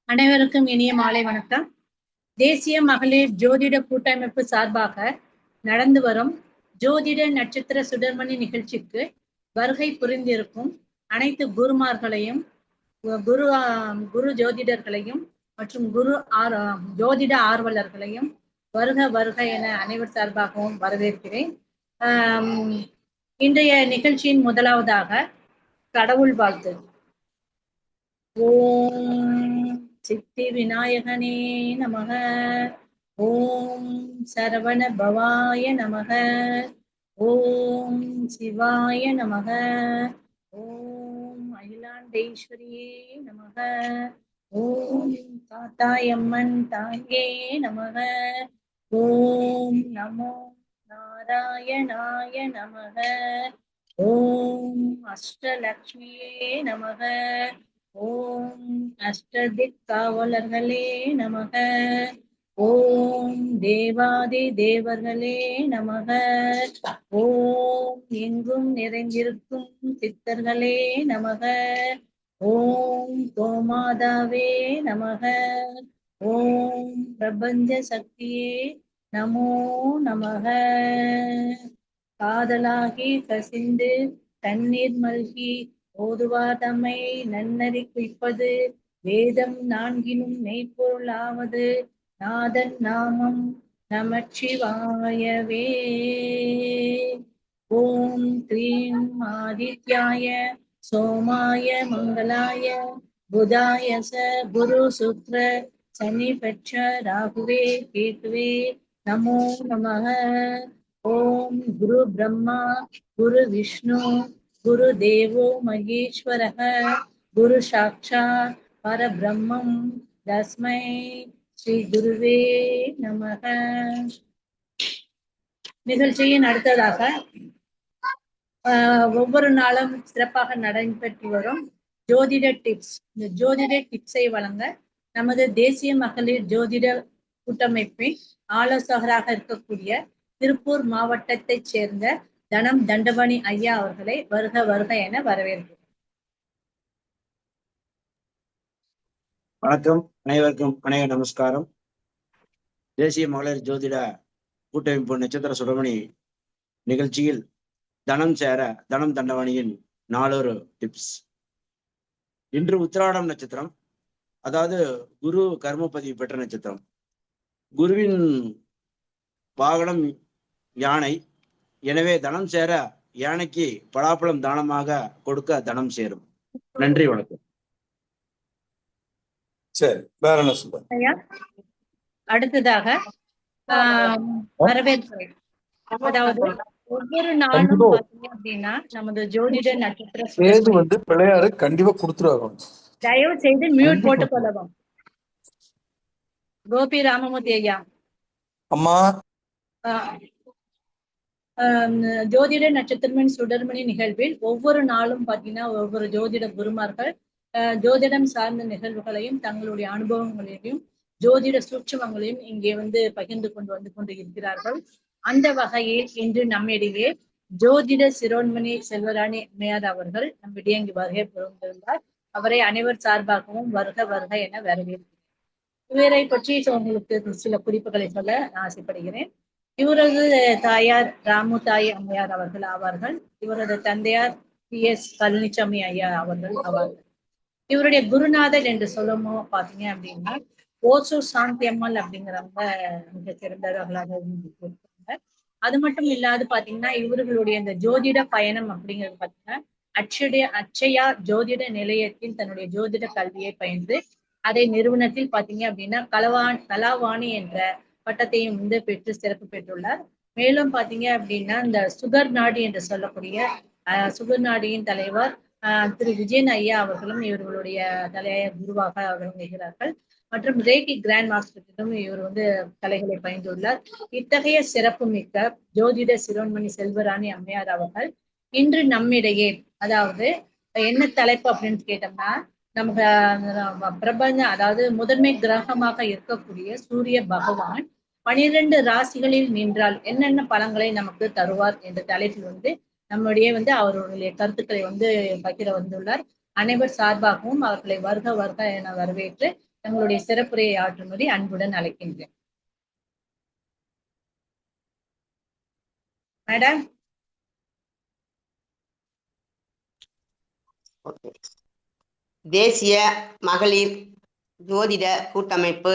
அனைவருக்கும் இனிய மாலை வணக்கம். தேசிய மகளிர் ஜோதிட கூட்டமைப்பு சார்பாக நடந்து வரும் ஜோதிட நட்சத்திர சுடர்மணி நிகழ்ச்சிக்கு வருகை புரிந்திருக்கும் அனைத்து குருமார்களையும் குரு ஜோதிடர்களையும் மற்றும் ஜோதிட ஆர்வலர்களையும் வருக வருக என அனைவர் சார்பாகவும் வரவேற்கிறேன். இன்றைய நிகழ்ச்சியின் முதலாவதாக கடவுள் வாழ்த்து. ஓம் சித்தி விநாயகனே நமக. ஓம் சரவண பவாய நமக. ஓம் சிவாய நமக. ஓம் அகிலாண்டேஸ்வரியே நமக. ஓம் காத்தாயம்மன் தாயே நமக. ஓம் நமோ நாராயணாய நமக. ஓம் அஷ்டலக்ஷ்மியே நமக. ஓம் அஷ்டதிக் காவலர்களே நமக. ஓம் தேவாதி தேவர்களே நமக. ஓம் எங்கும் நிறைந்திருக்கும் சித்தர்களே நமக. ஓம் கோமாதாவே நமக. ஓம் பிரபஞ்ச சக்தியே நமோ நமக. காதலாகி கசிந்து தண்ணீர் மல்கி ஓதுவார் தம்மை நன்னறி குய்ப்பது வேதம் நான்கினும் மெய்ப்பொருளாவது நாதன் நாமம் நமச்சிவாயவே. ஓம் க்ரீம் ஆதித்யாய சோமாய மங்களாய புதாய ச குரு சுக்ர சனி பெற்ற ராகுவே கேதுவே நமோ நமக. ஓம் குரு பிரம்மா குரு விஷ்ணு குரு தேவோ மகேஸ்வரக குரு சாட்சாத் பரபிரம்மம் தஸ்மை ஸ்ரீ குருவே நமக. நிகழ்ச்சியின் அடுத்ததாக ஒவ்வொரு நாளும் சிறப்பாக நடைபெற்று வரும் ஜோதிட டிப்ஸ். இந்த ஜோதிட டிப்ஸை வழங்க நமது தேசிய மகளிர் ஜோதிட கூட்டமைப்பின் ஆலோசகராக இருக்கக்கூடிய திருப்பூர் மாவட்டத்தைச் சேர்ந்த தனம் தண்டபாணி ஐயா அவர்களை வருக வருக என வரவேற்கிறேன். வணக்கம், அனைவருக்கும் அநேக நமஸ்காரம். தேசிய மகளிர் ஜோதிட கூட்டமைப்பு நட்சத்திர சுடமணி நிகழ்ச்சியில் தனம் சேர தனம் தண்டவாணியின் 4 டிப்ஸ். இன்று உத்திராடம் நட்சத்திரம், அதாவது குரு கர்மபதிவு பெற்ற நட்சத்திரம். குருவின் வாகனம் யானை. எனவே தனம் சேர யானைக்கு பலாப்பழம் தானமாக கொடுக்க தனம் சேரும். நன்றி, வணக்கம். சரி, வேற என்ன சொல்றேன். அடுத்ததாக வரவேற்கிறேன். அதாவது ஒவ்வொரு நாளும் பாத்தீங்க அப்படின்னா நமது ஜோதிட நட்சத்திர பிள்ளையாரு கண்டிப்பா கொடுத்துருவாங்க. தயவு செய்து மியூட் போட்டுக் கொள்ளவும். கோபி ராமமூர்த்தி ஐயா அம்மா. ஜோதிட நட்சத்திரமின் சுடர்மணி நிகழ்வில் ஒவ்வொரு நாளும் பாத்தீங்கன்னா ஒவ்வொரு ஜோதிட குருமார்கள் ஜோதிடம் சார்ந்த நிகழ்வுகளையும் தங்களுடைய அனுபவங்களையும் ஜோதிட சூட்சமங்களையும் இங்கே பகிர்ந்து கொண்டு இருக்கிறார்கள். அந்த வகையில் இன்று நம்மிடையே ஜோதிட சிரோன்மணி செல்வராணி அம்மையார் அவர்கள் நம்மிடையே இங்கு வருகை புரிந்திருந்தார். அவரை அனைவர் சார்பாகவும் வருக வருக என வரவேற்கிறேன். இவரை பற்றி உங்களுக்கு சில குறிப்புகளை சொல்ல ஆசைப்படுகிறேன். இவரது தாயார் ராமு தாய் அம்மையார் அவர்கள் ஆவார்கள். இவரது தந்தையார் PS பழனிசாமி ஐயா அவர்கள் ஆவார்கள். இவருடைய குருநாதர் என்று சொல்லமோ பாத்தீங்க அப்படின்னா ஓசூர் சாந்தி அம்மாள் அப்படிங்கிறவங்க மிக சிறந்தவர்களாக இருக்காங்க. அது மட்டும் இல்லாது பாத்தீங்கன்னா இவர்களுடைய இந்த ஜோதிட பயணம் அப்படிங்கிறது பாத்தீங்கன்னா அச்சயா ஜோதிட நிலையத்தில் தன்னுடைய ஜோதிட கல்வியை பயின்று அதை நிறுவனத்தில் பாத்தீங்க அப்படின்னா கலாவாணி என்ற பட்டத்தையும் பெற்று சிறப்பு பெற்றுள்ளார். மேலும் பாத்தீங்க அப்படின்னா இந்த சுகர் நாடி என்று சொல்லக்கூடிய சுகர் நாடியின் தலைவர் திரு விஜயன் ஐயா அவர்களும் இவர்களுடைய தலைய குருவாக அவர்கள் நிகழ்கிறார்கள். மற்றும் ரேகி கிராண்ட் மாஸ்டரிடம் இவர் கலைகளை பயின்றுள்ளார். இத்தகைய சிறப்பு மிக்க ஜோதிட சிரோன்மணி செல்வராணி அம்மையார் அவர்கள் இன்று நம்மிடையே, அதாவது என்ன தலைப்பு அப்படின்னு கேட்டோம்னா, நமக்கு பிரபஞ்சம், அதாவது முதன்மை கிரகமாக இருக்கக்கூடிய சூரிய பகவான் 12 ராசிகளில் நின்றால் என்னென்ன பலன்களை நமக்கு தருவார் என்ற தலைப்பில் நம்முடைய அவர்களுடைய கருத்துக்களை பகிர வந்துள்ளார். அனைவர் சார்பாகவும் அவர்களை வருக வருக என வரவேற்று தங்களுடைய சிறப்புரையை ஆற்றும்படி அன்புடன் அழைக்கின்றேன். மேடம். தேசிய மகளிர் ஜோதிட கூட்டமைப்பு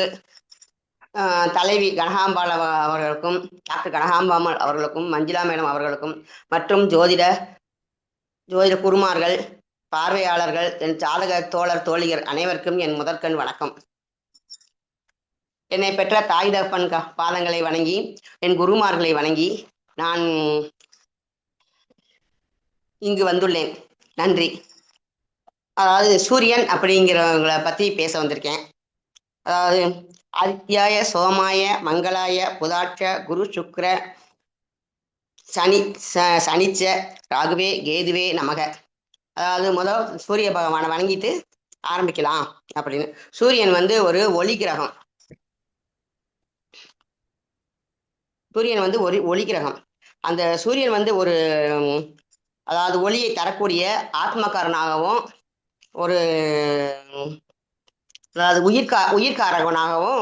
தலைவி கனகாம்பாள் அவர்களுக்கும் டாக்டர் கனகாம்பாள் அவர்களுக்கும் மஞ்சுளா மேடம் அவர்களுக்கும் மற்றும் ஜோதிட குருமார்கள், பார்வையாளர்கள், என் ஜாதக தோழர் தோழியர் அனைவருக்கும் என் முதற்கண் வணக்கம். என்னை பெற்ற தாய் தகப்பன் பாதங்களை வணங்கி என் குருமார்களை வணங்கி நான் இங்கு வந்துள்ளேன். நன்றி. அதாவது சூரியன் அப்படிங்கிறவங்களை பற்றி பேச வந்திருக்கேன். அதாவது ஆதித்யாய சோமாய மங்களாய புதாட்ச குரு சுக்ர சனிச்ச ராகுவே கேதுவே நமக. அதாவது முதல் சூரிய பகவானை வணங்கிட்டு ஆரம்பிக்கலாம் அப்படின்னு. சூரியன் வந்து ஒரு ஒளி கிரகம். சூரியன் வந்து ஒரு ஒளி கிரகம். அந்த சூரியன் வந்து ஒரு அதாவது ஒளியை தரக்கூடிய ஆத்மகாரனாகவும் ஒரு அதாவது உயிர்காரகனாகவும்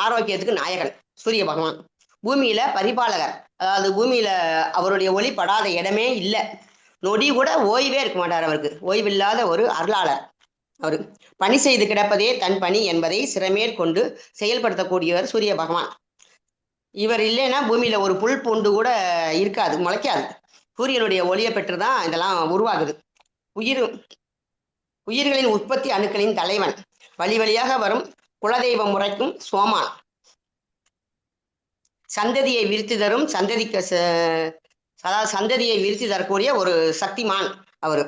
ஆரோக்கியத்துக்கு நாயகன் சூரிய பகவான். பூமியில பரிபாலகர். அதாவது பூமியில அவருடைய ஒளி படாத இடமே இல்லை. நொடி கூட ஓய்வே இருக்க மாட்டார். அவருக்கு ஓய்வில்லாத ஒரு அருளாளர். அவர் பணி செய்து கிடப்பதே தன் பணி என்பதை சிறமேற்கொண்டு செயல்படுத்தக்கூடியவர் சூரிய பகவான். இவர் இல்லைன்னா பூமியில ஒரு புல் பூண்டு கூட இருக்காது, முளைக்காது. சூரியனுடைய ஒளியை பெற்றுதான் இதெல்லாம் உருவாகுது. உயிர்களின் உற்பத்தி அணுக்களின் தலைவன். வழி வழியாக வரும் குலதெய்வம் முறைக்கும் சோமான். சந்ததியை விருத்தி தரும் சந்ததியை விருத்தி தரக்கூடிய ஒரு சக்திமான் அவரு.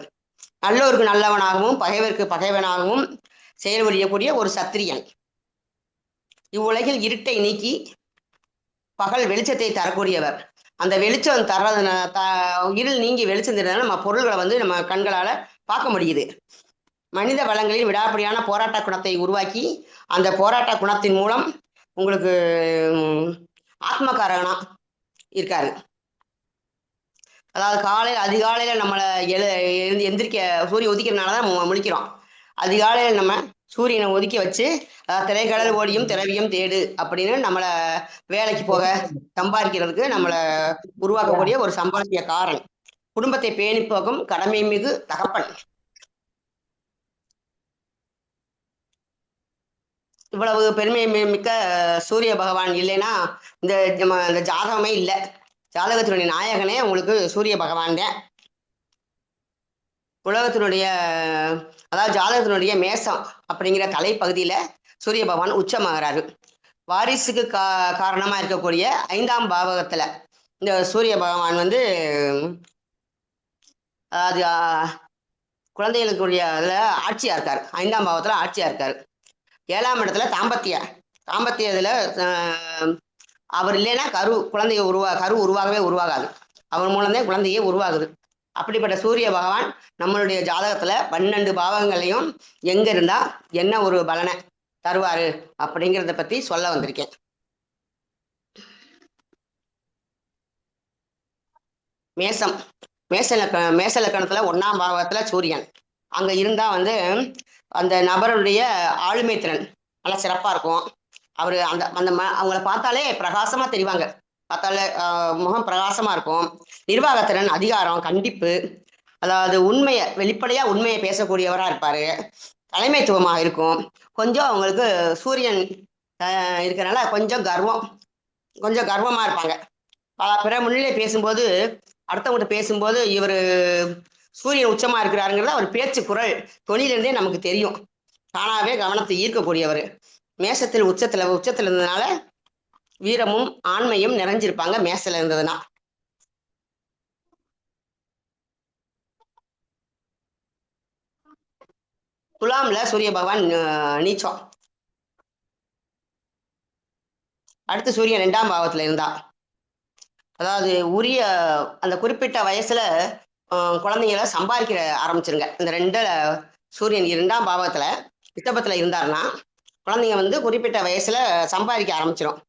நல்லோருக்கு நல்லவனாகவும் பகைவருக்கு பகைவனாகவும் செயல்புரியக்கூடிய ஒரு சத்திரியன். இவ்வுலகில் இருட்டை நீக்கி பகல் வெளிச்சத்தை தரக்கூடியவர். அந்த வெளிச்சம் இருள் நீங்கி வெளிச்சம் தரதுனால நம்ம பொருள்களை வந்து நம்ம கண்களால பார்க்க முடியுது. மனித வளங்களில் விடாப்பிடியான போராட்ட குணத்தை உருவாக்கி அந்த போராட்ட குணத்தின் மூலம் உங்களுக்கு ஆத்மகாரகனா இருக்காரு. அதாவது அதிகாலையில நம்மளை எந்திரிக்க சூரியன் ஒதுக்கிறதுனாலதான் முழிக்கிறோம். அதிகாலையில நம்ம சூரியனை ஒதுக்கி வச்சு திரைக்கடல் ஓடியும் திரவியம் தேடு அப்படின்னு நம்மளை வேலைக்கு போக சம்பாதிக்கிறதுக்கு நம்மளை உருவாக்கக்கூடிய ஒரு சம்பாத்திய காரன். குடும்பத்தை பேணி போகும் கடமை மிகு தகப்பன். இவ்வளவு பெருமை மிக்க சூரிய பகவான் இல்லைன்னா இந்த ஜாதகமே இல்லை. ஜாதகத்தினுடைய நாயகனே உங்களுக்கு சூரிய பகவான் தான். உலகத்தினுடைய அதாவது ஜாதகத்தினுடைய மேசம் அப்படிங்கிற தலைப்பகுதியில சூரிய பகவான் உச்சமாகிறாரு. வாரிசுக்கு காரணமா இருக்கக்கூடிய 5ஆம் பாவகத்துல இந்த சூரிய பகவான் வந்து அதாவது குழந்தைகளுக்குரிய அதுல ஆட்சியா இருக்காரு. 5ஆம் பாவத்துல ஆட்சியா இருக்காரு. 7ஆம் இடத்துல தாம்பத்தியத்துல அவர் இல்லைன்னா கரு உருவாகவே உருவாகாது. அவர் மூலம்தான் குழந்தையே உருவாகுது. அப்படிப்பட்ட சூரிய பகவான் நம்மளுடைய ஜாதகத்துல 12 பாவங்களையும் எங்க இருந்தா என்ன ஒரு பலனை தருவாரு அப்படிங்கிறத பத்தி சொல்ல வந்திருக்கேன். மேச லக்கணத்துல 1ஆம் பாவகத்துல சூரியன் அங்க இருந்தா வந்து அந்த நபருடைய ஆளுமை திறன் நல்லா சிறப்பா இருக்கும். அவரு அவங்கள பார்த்தாலே பிரகாசமா தெரிவாங்க. பார்த்தாலே முகம் பிரகாசமா இருக்கும். நிர்வாகத்திறன், அதிகாரம், கண்டிப்பு, அதாவது வெளிப்படையா உண்மையை பேசக்கூடியவரா இருப்பாரு. தலைமைத்துவமாக இருக்கும். கொஞ்சம் அவங்களுக்கு சூரியன் இருக்கிறனால கொஞ்சம் கர்வமா இருப்பாங்க. பிற முன்னிலை பேசும்போது அடுத்தவங்கள்ட்ட பேசும்போது இவர் சூரியன் உச்சமா இருக்கிறாருங்கிறத அவர் பேச்சு குரல் தொழிலிருந்தே நமக்கு தெரியும். தானாவே கவனத்தை ஈர்க்கக்கூடியவர். மேசத்தில் உச்சத்துல இருந்ததுனால வீரமும் ஆண்மையும் நிறைஞ்சிருப்பாங்க. மேசத்துல இருந்ததுன்னா துலாம்ல சூரிய பகவான் நீச்சம். அடுத்து சூரியன் 2ஆம் பாவத்துல இருந்தா அதாவது அந்த குறிப்பிட்ட வயசுல குழந்தைங்களை சம்பாதிக்கிற ஆரம்பிச்சிருங்க. இந்த சூரியன் 2ஆம் பாவத்துல ரிஷபத்துல இருந்தாருன்னா குழந்தைங்க வந்து குறிப்பிட்ட வயசுல சம்பாதிக்க ஆரம்பிச்சிடும்.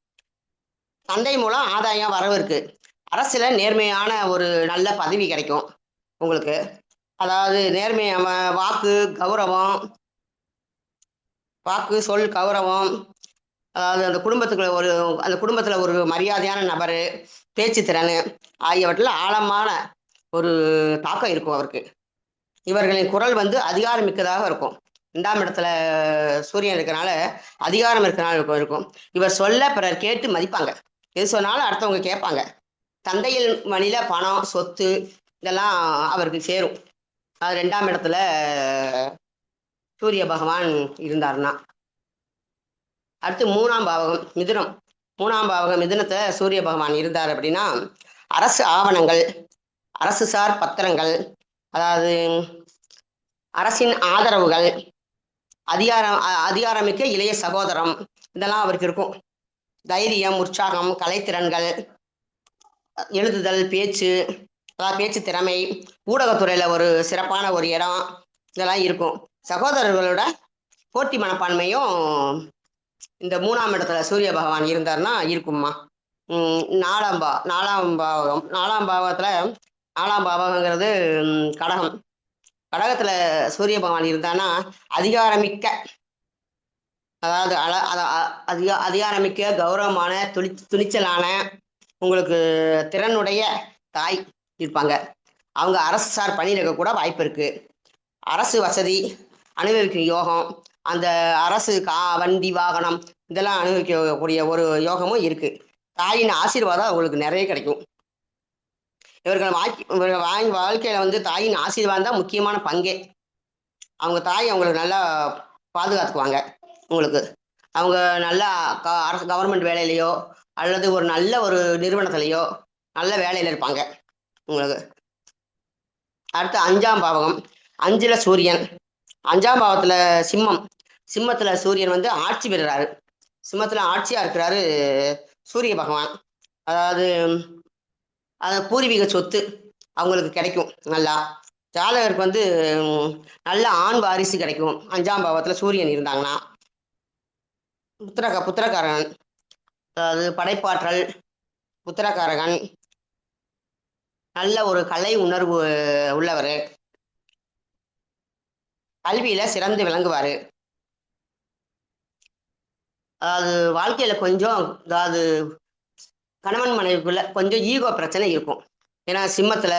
தந்தை மூலம் ஆதாயம் வரவு இருக்கு. அரசுல நேர்மையான ஒரு நல்ல பதவி கிடைக்கும் உங்களுக்கு. அதாவது வாக்கு, கௌரவம், வாக்கு சொல் கௌரவம், அதாவது அந்த குடும்பத்துல ஒரு மரியாதையான நபர், பேச்சு திறன் ஆகியவற்றில் ஆழமான ஒரு தாக்கம் இருக்கும் அவருக்கு. இவர்களின் குரல் வந்து அதிகாரமிக்கதாக இருக்கும். 2ஆம் இடத்துல சூரியன் இருக்கனால அதிகாரம் இருக்கனால இருக்கும். இவர் சொல்ல பிறர் கேட்டு மதிப்பாங்க. எது சொன்னாலும் அடுத்தவங்க கேட்பாங்க. தந்தையின் வழியில பணம் சொத்து இதெல்லாம் அவருக்கு சேரும். அது 2ஆம் இடத்துல சூரிய பகவான் இருந்தாருன்னா. அடுத்து 3ஆம் பாவகம் மிதுனம். 3ஆம் பாவகம் மிதுனத்துல சூரிய பகவான் இருந்தார் அப்படின்னா அரசு ஆவணங்கள், அரசு சார் பத்திரங்கள், அதாவது அரசின் ஆதரவுகள், அதிகாரமிக்க இளைய சகோதரம் இதெல்லாம் அவருக்கு இருக்கும். தைரியம், உற்சாகம், கலைத்திறன்கள், எழுதுதல், பேச்சு, அதாவது பேச்சு திறமை, ஊடகத்துறையில ஒரு சிறப்பான ஒரு இடம் இதெல்லாம் இருக்கும். சகோதரர்களோட போட்டி மனப்பான்மையும் இந்த 3ஆம் இடத்துல சூரிய பகவான் இருந்தார்னா இருக்கும்மா. 4ஆம் பாவகம் 4ஆம் பாவகங்கிறது கடகம். கடகத்துல சூரிய பகவான் இருந்தான்னா அதிகாரமிக்க, அதாவது அதிகாரமிக்க கௌரவமான துணிச்சலான உங்களுக்கு திறனுடைய தாய் இருப்பாங்க. அவங்க அரசு சார் பணியில் இருக்க கூட வாய்ப்பு இருக்கு. அரசு வசதி அனுபவிக்கும் யோகம், அந்த அரசு வண்டி வாகனம் இதெல்லாம் அனுபவிக்கக்கூடிய ஒரு யோகமும் இருக்கு. தாயின் ஆசீர்வாதம் அவங்களுக்கு நிறைய கிடைக்கும். இவர்கள் வாழ்க்கையில வந்து தாயின் ஆசீர்வாதம் தான் முக்கியமான பங்கே. அவங்க தாய் அவங்களுக்கு நல்லா பாதுகாத்துக்குவாங்க. உங்களுக்கு அவங்க நல்லா அரசு கவர்மெண்ட் வேலையிலையோ அல்லது ஒரு நல்ல ஒரு நிறுவனத்திலையோ நல்ல வேலையில இருப்பாங்க உங்களுக்கு. அடுத்து 5ஆம் பாவகம் 5ல சூரியன். 5ஆம் பாவத்துல சிம்மத்துல சூரியன் வந்து ஆட்சி பெறுறாரு. சிம்மத்துல ஆட்சியா இருக்கிறாரு சூரிய பகவான். அதாவது பூர்வீக சொத்து அவங்களுக்கு கிடைக்கும். நல்லா ஜாதகருக்கு வந்து நல்ல ஆண் வாரிசு கிடைக்கும் 5ஆம் பாவத்துல சூரியன் இருந்தாங்கன்னா. புத்திரக்காரகன், அதாவது படைப்பாற்றல், புத்திரக்காரகன், நல்ல ஒரு கலை உணர்வு உள்ளவர், கல்வியில சிறந்து விளங்குவாரு. அதாவது வாழ்க்கையில கொஞ்சம், அதாவது கணவன் மனைவிக்குள்ள கொஞ்சம் ஈகோ பிரச்சனை இருக்கும். ஏன்னா சிம்மத்துல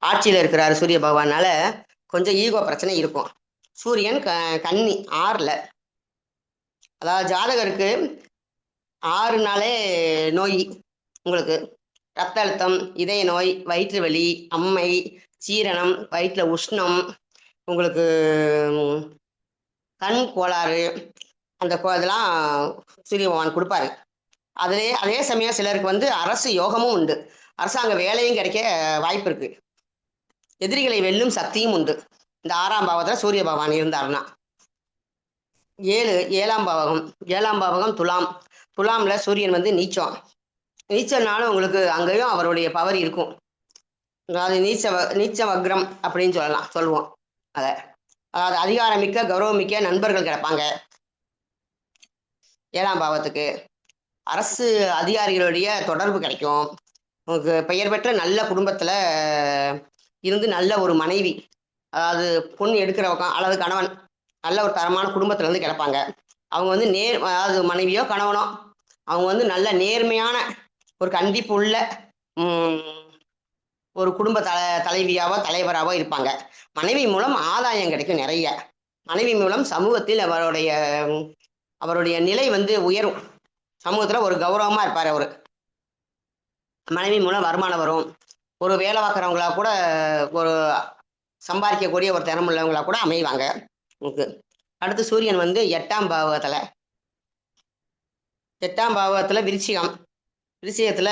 ஆட்சியில இருக்கிறாரு சூரிய பகவானால கொஞ்சம் ஈகோ பிரச்சனை இருக்கும். சூரியன் கன்னி 6ல, அதாவது ஜாதகருக்கு 6 நாளே நோய் உங்களுக்கு. ரத்த அழுத்தம், இதய நோய், வயிற்று வலி, அம்மை, சீரணம், வயிற்றுல உஷ்ணம், உங்களுக்கு கண் கோளாறு, அந்த இதெல்லாம் சூரிய பகவான் கொடுப்பாரு. அதே சமயம் சிலருக்கு வந்து அரசு யோகமும் உண்டு. அரசாங்க வேலையும் கிடைக்க வாய்ப்பு இருக்கு. எதிரிகளை வெல்லும் சக்தியும் உண்டு இந்த 6ஆம் பாவத்துல சூரிய பகவான் இருந்தாருன்னா. 7ஆம் பாவகம் துலாம்ல சூரியன் வந்து நீச்சம்னாலும் உங்களுக்கு அங்கேயும் அவருடைய பவர் இருக்கும். அதாவது நீச்ச வக்ரம் அப்படின்னு சொல்லுவோம். அதாவது அதிகாரமிக்க கௌரவமிக்க நண்பர்கள் கிடைப்பாங்க 7ஆம் பாவத்துக்கு. அரசு அதிகாரிகளுடைய தொடர்பு கிடைக்கும். உங்களுக்கு பெயர் பெற்ற நல்ல குடும்பத்துல இருந்து நல்ல ஒரு மனைவி, அதாவது பொண்ணு எடுக்கிறவங்க அல்லது கணவன் நல்ல ஒரு தரமான குடும்பத்துல இருந்து கிடைப்பாங்க. அவங்க வந்து அதாவது மனைவியோ கணவனோ அவங்க வந்து நல்ல நேர்மையான ஒரு கண்டிப்பு உள்ள ஒரு குடும்ப தலைவியாவோ தலைவராவோ இருப்பாங்க. மனைவி மூலம் ஆதாயம் கிடைக்கும் நிறைய. மனைவி மூலம் சமூகத்தில் அவருடைய நிலை வந்து உயரும். சமூகத்துல ஒரு கௌரவமா இருப்பாரு அவரு. மனைவி மூலம் வருமானம் வரும். ஒரு வேலை பார்க்குறவங்களா கூட ஒரு சம்பாதிக்கக்கூடிய ஒரு திறமுள்ளவங்களா கூட அமைவாங்க உங்களுக்கு. அடுத்து சூரியன் வந்து 8ஆம் பாவகத்துல விருச்சிகத்துல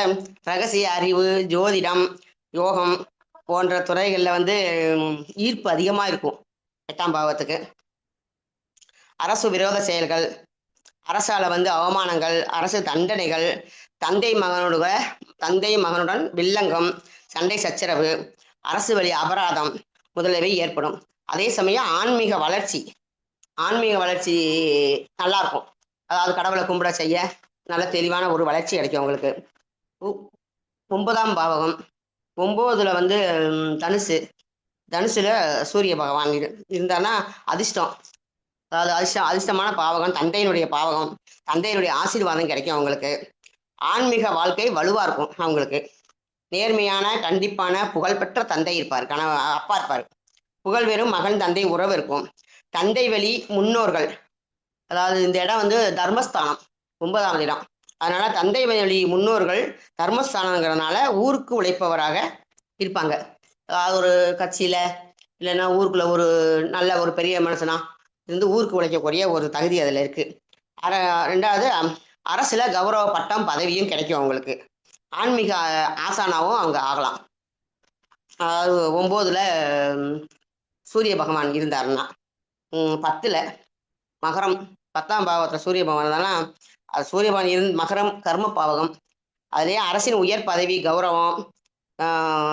ரகசிய அறிவு, ஜோதிடம், யோகம் போன்ற துறைகள்ல வந்து ஈர்ப்பு அதிகமா இருக்கும் 8ஆம் பாவத்துக்கு. அரசு விரோத செயல்கள், அரசால வந்து அவமானங்கள், அரசு தண்டனைகள், தந்தை மகனுடன் வில்லங்கம், சண்டை சச்சரவு, அரசு வழி அபராதம் முதலியவை ஏற்படும். அதே சமயம் ஆன்மீக வளர்ச்சி நல்லா இருக்கும். அதாவது கடவுளை கும்பிட செய்ய நல்ல தெளிவான ஒரு வளர்ச்சி கிடைக்கும் உங்களுக்கு. 9ஆம் பாவகம் 9ல வந்து தனுசுல சூரிய பகவான் இருந்தான்னா அதிர்ஷ்டம். அதாவது அதிர்ஷ்டமான பாவகம் தந்தையினுடைய பாவகம், தந்தையினுடைய ஆசீர்வாதம் கிடைக்கும் அவங்களுக்கு. ஆன்மீக வாழ்க்கை வலுவா இருக்கும் அவங்களுக்கு. நேர்மையான கண்டிப்பான புகழ்பெற்ற தந்தை இருப்பார், அப்பா இருப்பார். புகழ் வெறும் மகன் தந்தை உறவு இருக்கும். தந்தை வழி முன்னோர்கள், அதாவது இந்த இடம் வந்து தர்மஸ்தானம், 9வது இடம். அதனால தந்தை வழி முன்னோர்கள் தர்மஸ்தானங்கிறதுனால ஊருக்கு உழைப்பவராக இருப்பாங்க. அதாவது ஒரு கட்சியில இல்லைன்னா ஊருக்குள்ள ஒரு நல்ல ஒரு பெரிய மனுஷனா இருந்து ஊருக்கு உழைக்கக்கூடிய ஒரு தகுதி அதில் இருக்கு. 2வது அரசுல கௌரவ பட்டம் பதவியும் கிடைக்கும் அவங்களுக்கு. ஆன்மீக ஆசானாவும் அவங்க ஆகலாம். அதாவது 9ல சூரிய பகவான் இருந்தாருன்னா, 10ல மகரம், 10ஆம் பாவத்துல சூரிய பகவான் அது சூரிய பகவான் மகரம் கர்ம பாவகம். அதுலயே அரசின் உயர் பதவி கௌரவம்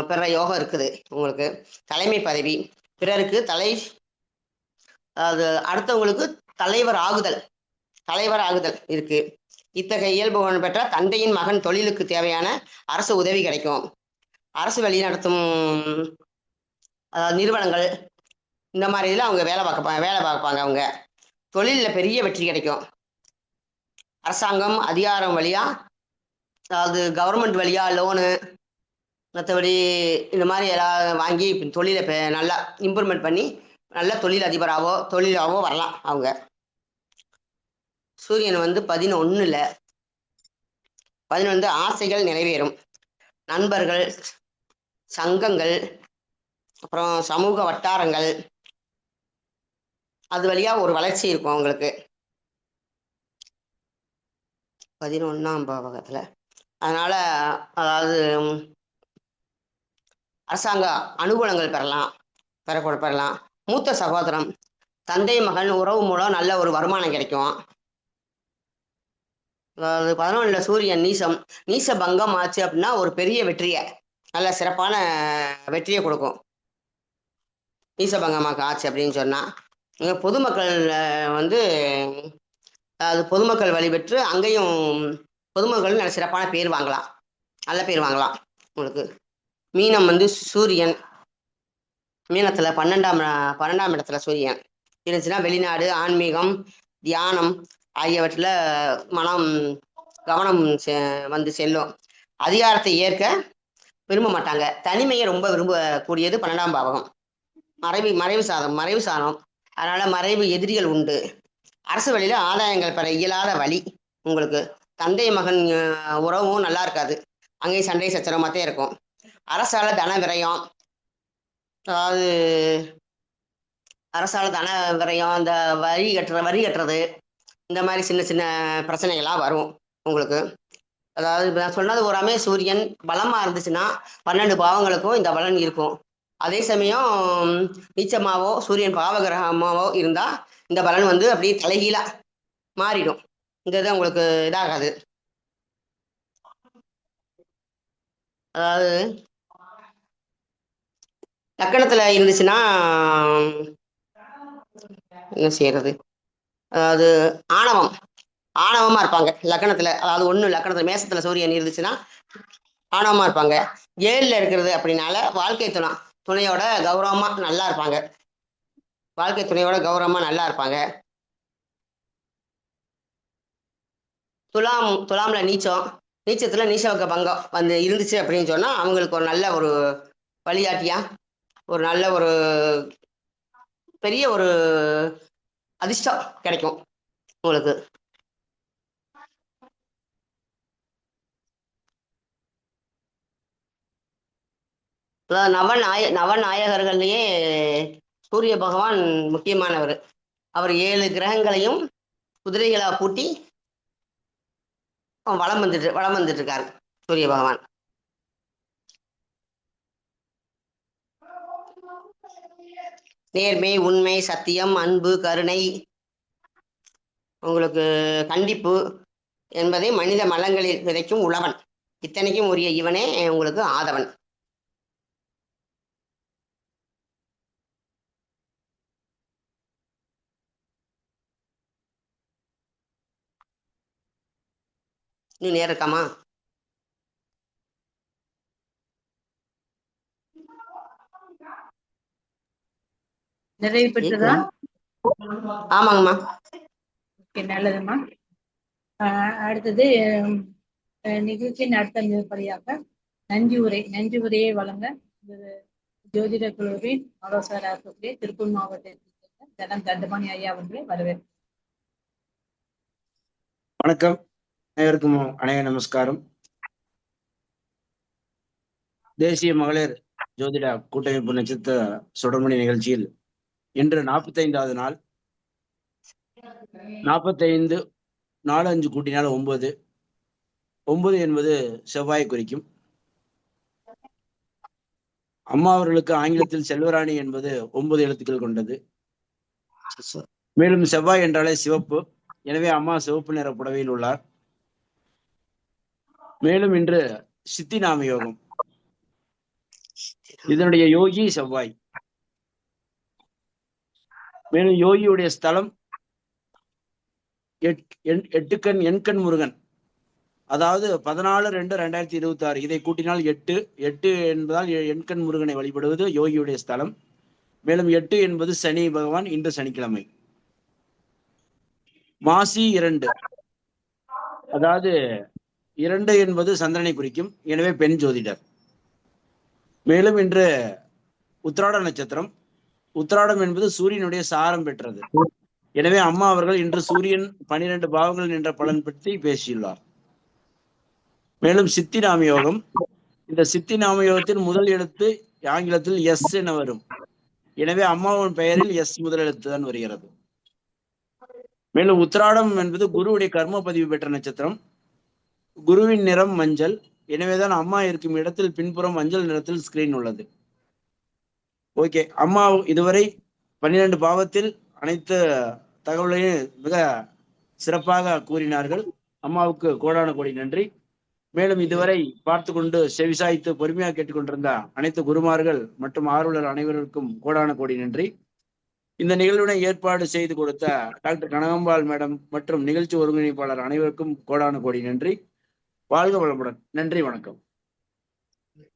பெற யோகம் இருக்குது உங்களுக்கு. தலைமை பதவி, பிறருக்கு அதாவது அடுத்தவங்களுக்கு தலைவர் ஆகுதல் இருக்கு. இத்தகைய இயல்பு பெற்ற தந்தையின் மகன் தொழிலுக்கு தேவையான அரசு உதவி கிடைக்கும். அரசு வழி நடத்தும் நிறுவனங்கள் இந்த மாதிரி இதில் அவங்க வேலை பார்ப்பாங்க. அவங்க தொழிலில் பெரிய வெற்றி கிடைக்கும். அரசாங்கம் அதிகாரம் வழியா, அதாவது கவர்மெண்ட் வழியா லோனு, மற்றபடி இந்த மாதிரி எல்லாம் வாங்கி தொழிலை நல்லா இம்ப்ரூவ்மெண்ட் பண்ணி நல்ல தொழிலாவோ வரலாம் அவங்க. சூரியன் வந்து 11 ஆசைகள் நிறைவேறும். நண்பர்கள், சங்கங்கள், அப்புறம் சமூக வட்டாரங்கள், அது வழியா ஒரு வளர்ச்சி இருக்கும் அவங்களுக்கு 11ஆம் பாவகத்துல. அதனால அதாவது அரசாங்க அனுகூலங்கள் பெறலாம். மூத்த சகோதரம், தந்தை மகன் உறவு மூலம் நல்ல ஒரு வருமானம் கிடைக்கும். அதாவது 11ல சூரியன் நீச பங்கம் ஆச்சு அப்படின்னா ஒரு பெரிய வெற்றியை, நல்ல சிறப்பான வெற்றியை கொடுக்கும். நீசபங்கமாக ஆச்சு அப்படின்னு சொன்னா பொதுமக்கள் வந்து அது பொதுமக்கள் வழிபெற்று அங்கேயும் பொதுமக்கள் நல்ல சிறப்பான பேர் வாங்கலாம், நல்ல பேர் வாங்கலாம் உங்களுக்கு. மீனம் வந்து சூரியன் மீனத்துல 12ஆம் இடத்துல சூரியன் இருந்துச்சுன்னா வெளிநாடு, ஆன்மீகம், தியானம் ஆகியவற்றில் கவனம் வந்து செல்லும். அதிகாரத்தை ஏற்க விரும்ப மாட்டாங்க. தனிமையை ரொம்ப விரும்பக்கூடியது 12ஆம் பாவகம். மறைவு சாதம். அதனால மறைவு எதிரிகள் உண்டு. அரசு வழியில ஆதாயங்கள் பெற இயலாத வழி உங்களுக்கு. தந்தை மகன் உறவும் நல்லா இருக்காது, அங்கேயும் சண்டை சச்சரமாத்தே இருக்கும். அரசால தன விரயம், அதாவது இந்த வரி கட்டுறது இந்த மாதிரி சின்ன சின்ன பிரச்சனைகள்லாம் வரும் உங்களுக்கு. அதாவது நான் சொன்னது பூராமே சூரியன் பலமா இருந்துச்சுன்னா 12 பாவங்களுக்கும் இந்த பலன் இருக்கும். அதே சமயம் நீச்சமாவோ சூரியன் பாவகிரகமாவோ இருந்தா இந்த பலன் வந்து அப்படியே தலைகீழா மாறிடும். இந்த இது உங்களுக்கு இதாகாது. அதாவது லக்கணத்துல இருந்துச்சுன்னா என்ன செய்யறது, அதாவது ஆணவமா இருப்பாங்க லக்கணத்துல. அதாவது 1 லக்கணத்துல மேசத்துல சூரியன் இருந்துச்சுன்னா ஆணவமா இருப்பாங்க. 7ல இருக்கிறது அப்படின்னால வாழ்க்கை துணையோட கௌரவமா நல்லா இருப்பாங்க. துலாம்ல நீச்சத்துல நீசவக்க பங்கம் வந்து இருந்துச்சு அப்படின்னு சொன்னா அவங்களுக்கு ஒரு நல்ல ஒரு வழிகாட்டியா, ஒரு நல்ல ஒரு பெரிய ஒரு அதிர்ஷ்டம் கிடைக்கும் உங்களுக்கு. நவநாயகர்கள்லயே சூரிய பகவான் முக்கியமானவர். அவர் 7 கிரகங்களையும் குதிரைகளா பூட்டி வலம் வந்துட்டு இருக்காரு சூரிய பகவான். நேர்மை, உண்மை, சத்தியம், அன்பு, கருணை, உங்களுக்கு கண்டிப்பு என்பதை மனித மலங்களில் விதைக்கும் உழவன். இத்தனைக்கும் உரிய இவனே உங்களுக்கு ஆதவன். நீ நேரம் இருக்காமா? நிறைவு பெற்றதா? ஆமாங்கம்மா. ஓகே, நல்லதும்மா. அடுத்தது நிகழ்ச்சியின் அடுத்த படியாக நன்றி உரையை வழங்க ஜோதிட குழுவின் ஆலோசகராக இருக்கக்கூடிய திருப்பூர் மாவட்டத்தில் தனம் தண்டபாணி ஐயா அவர்களை வரவேற்கிறேன். வணக்கம், அனைவருக்கும் நமஸ்காரம். தேசிய மகளிர் ஜோதிட கூட்டமைப்பு நட்சத்திர சுடர்மணி நிகழ்ச்சியில் இன்று 45வது நாள். 45 4 5 கூட்டினால் 9. 9 என்பது செவ்வாய் குறிக்கும். அம்மா அவர்களுக்கு ஆங்கிலத்தில் செல்வராணி என்பது 9 எழுத்துக்கள் கொண்டது. மேலும் செவ்வாய் என்றாலே சிவப்பு, எனவே அம்மா சிவப்பு நிற புடவையில் உள்ளார். மேலும் இன்று சித்தி நாம யோகம், இதனுடைய யோகி செவ்வாய். மேலும் யோகியுடைய ஸ்தலம் எட்டுக்கண் எண்கண் முருகன், அதாவது 14/2/2026. இதை கூட்டினால் 8. 8 என்பதால் எண்கண் முருகனை வழிபடுவது யோகியுடைய ஸ்தலம். மேலும் 8 என்பது சனி பகவான், இன்று சனிக்கிழமை. மாசி 2, அதாவது 2 என்பது சந்திரனை குறிக்கும், எனவே பெண் ஜோதிடர். மேலும் இன்று உத்திராட நட்சத்திரம். உத்திராடம் என்பது சூரியனுடைய சாரம் பெற்றது, எனவே அம்மா அவர்கள் இன்று சூரியன் 12 பாவங்கள் என்ற பலன் பற்றி பேசியுள்ளார். மேலும் சித்தி நாம யோகம். இந்த சித்தி நாம யோகத்தின் முதல் எழுத்து ஆங்கிலத்தில் எஸ் என வரும், எனவே அம்மாவின் பெயரில் எஸ் முதல் எழுத்து தான் வருகிறது. மேலும் உத்திராடம் என்பது குருவுடைய கர்ம பதிவு பெற்ற நட்சத்திரம். குருவின் நிறம் மஞ்சள், எனவேதான் அம்மா இருக்கும் இடத்தில் பின்புறம் மஞ்சள் நிறத்தில் ஸ்கிரீன் உள்ளது. ஓகே, அம்மா இதுவரை 12 பாவத்தில் அனைத்து தகவலையும் மிக சிறப்பாக கூறினார்கள். அம்மாவுக்கு கோடான கோடி நன்றி. மேலும் இதுவரை பார்த்து கொண்டு செவிசாய்த்து பொறுமையாக கேட்டுக்கொண்டிருந்த அனைத்து குருமார்கள் மற்றும் ஆர்வலர் அனைவருக்கும் கோடான கோடி நன்றி. இந்த நிகழ்வினை ஏற்பாடு செய்து கொடுத்த டாக்டர் கனகம்பாள் மேடம் மற்றும் நிகழ்ச்சி ஒருங்கிணைப்பாளர் அனைவருக்கும் கோடான கோடி நன்றி. வாழ்க வளமுடன். நன்றி, வணக்கம்.